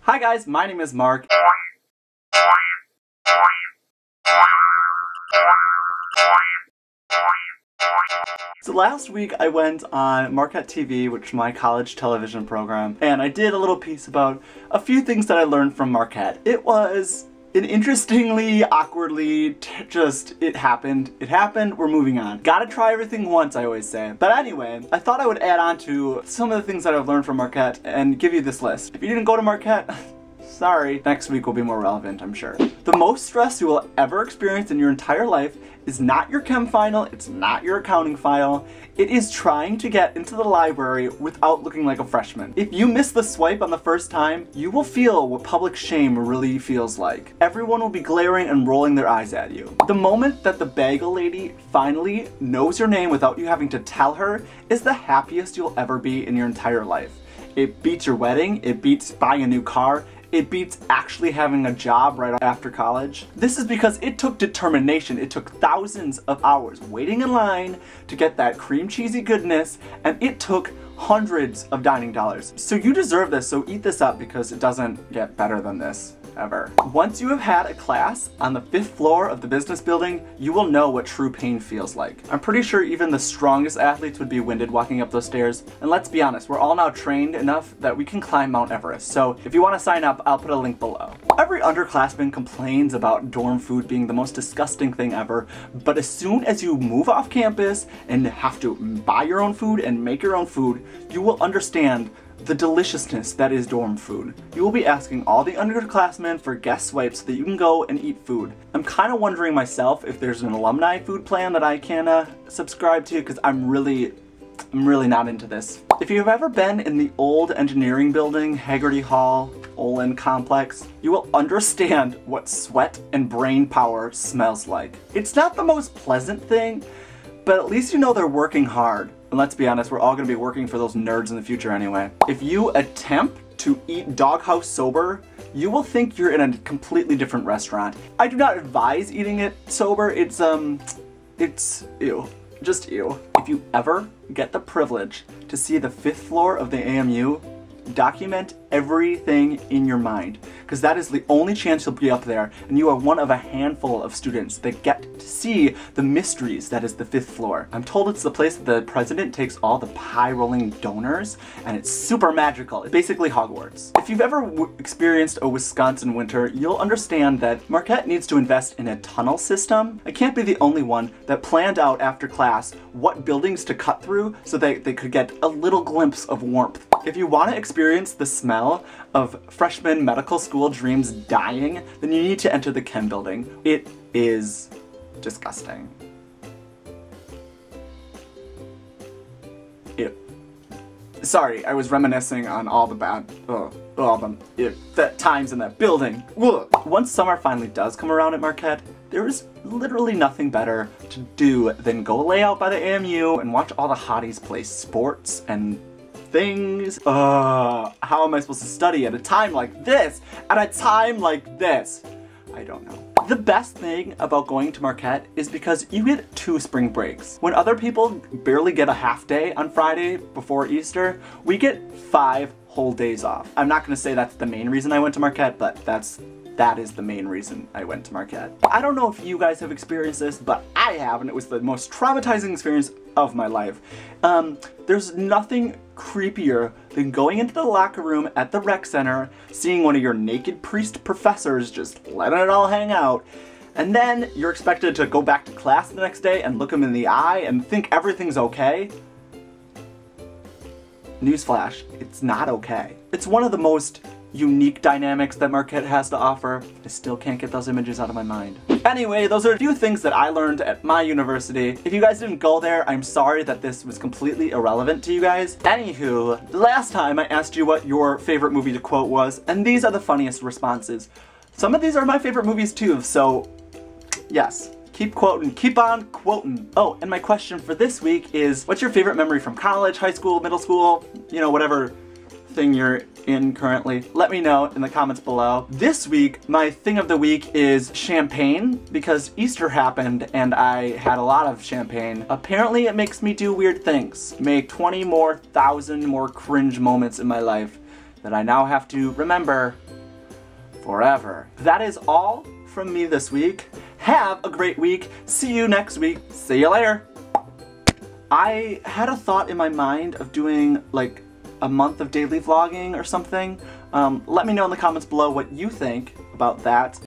Hi guys, my name is Mark. So last week I went on Marquette TV, which is my college television program, and I did a little piece about a few things that I learned from Marquette. It was an interestingly, awkwardly, it happened, we're moving on. Gotta try everything once, I always say. But anyway, I thought I would add on to some of the things that I've learned from Marquette and give you this list. If you didn't go to Marquette, sorry, next week will be more relevant, I'm sure. The most stress you will ever experience in your entire life is not your chem final, it's not your accounting final, it is trying to get into the library without looking like a freshman. If you miss the swipe on the first time, you will feel what public shame really feels like. Everyone will be glaring and rolling their eyes at you. The moment that the bagel lady finally knows your name without you having to tell her is the happiest you'll ever be in your entire life. It beats your wedding, it beats buying a new car, it beats actually having a job right after college. This is because it took determination. It took thousands of hours waiting in line to get that cream cheesy goodness, and it took hundreds of dining dollars. So you deserve this, so eat this up because it doesn't get better than this. Ever. Once you have had a class on the 5th floor of the business building, you will know what true pain feels like. I'm pretty sure even the strongest athletes would be winded walking up those stairs. And let's be honest, we're all now trained enough that we can climb Mount Everest. So if you want to sign up, I'll put a link below. Every underclassman complains about dorm food being the most disgusting thing ever, but as soon as you move off campus and have to buy your own food and make your own food, you will understand the deliciousness that is dorm food. You will be asking all the underclassmen for guest swipes so that you can go and eat food. I'm kind of wondering myself if there's an alumni food plan that I can subscribe to, because I'm really not into this. If you've ever been in the old engineering building, Haggerty Hall, Olin complex, you will understand what sweat and brain power smells like. It's not the most pleasant thing, but at least you know they're working hard. And let's be honest, we're all gonna be working for those nerds in the future anyway. If you attempt to eat Doghouse sober, you will think you're in a completely different restaurant. I do not advise eating it sober. It's ew. Just ew. If you ever get the privilege to see the 5th floor of the AMU, document everything in your mind, because that is the only chance you'll be up there, and you are one of a handful of students that get to see the mysteries that is the 5th floor. I'm told it's the place that the president takes all the pie-rolling donors, and it's super magical. It's basically Hogwarts. If you've ever experienced a Wisconsin winter, you'll understand that Marquette needs to invest in a tunnel system. I can't be the only one that planned out after class what buildings to cut through so they could get a little glimpse of warmth. If you want to experience the smell of freshman medical school dreams dying, then you need to enter the chem building. It is disgusting. Ew. Sorry, I was reminiscing on all the bad, times in that building. Ugh. Once summer finally does come around at Marquette, there is literally nothing better to do than go lay out by the AMU and watch all the hotties play sports and things. How am I supposed to study at a time like this? At a time like this? I don't know. The best thing about going to Marquette is because you get 2 spring breaks. When other people barely get a half day on Friday before Easter, we get 5 whole days off. I'm not gonna say that's the main reason I went to Marquette, but that is the main reason I went to Marquette. I don't know if you guys have experienced this, but I have, and it was the most traumatizing experience of my life. There's nothing creepier than going into the locker room at the rec center, seeing one of your naked priest professors just letting it all hang out, and then you're expected to go back to class the next day and look him in the eye and think everything's okay. Newsflash, it's not okay. It's one of the most unique dynamics that Marquette has to offer. I still can't get those images out of my mind. Anyway, those are a few things that I learned at my university. If you guys didn't go there, I'm sorry that this was completely irrelevant to you guys. Anywho, last time I asked you what your favorite movie to quote was, and these are the funniest responses. Some of these are my favorite movies too, so yes. Keep quoting, keep on quoting. Oh, and my question for this week is, what's your favorite memory from college, high school, middle school, you know, whatever thing you're in currently? Let me know in the comments below. This week, my thing of the week is champagne, because Easter happened and I had a lot of champagne. Apparently it makes me do weird things. Make 20,000 more cringe moments in my life that I now have to remember forever. That is all from me this week. Have a great week. See you next week. See you later. I had a thought in my mind of doing like a month of daily vlogging or something. Let me know in the comments below what you think about that.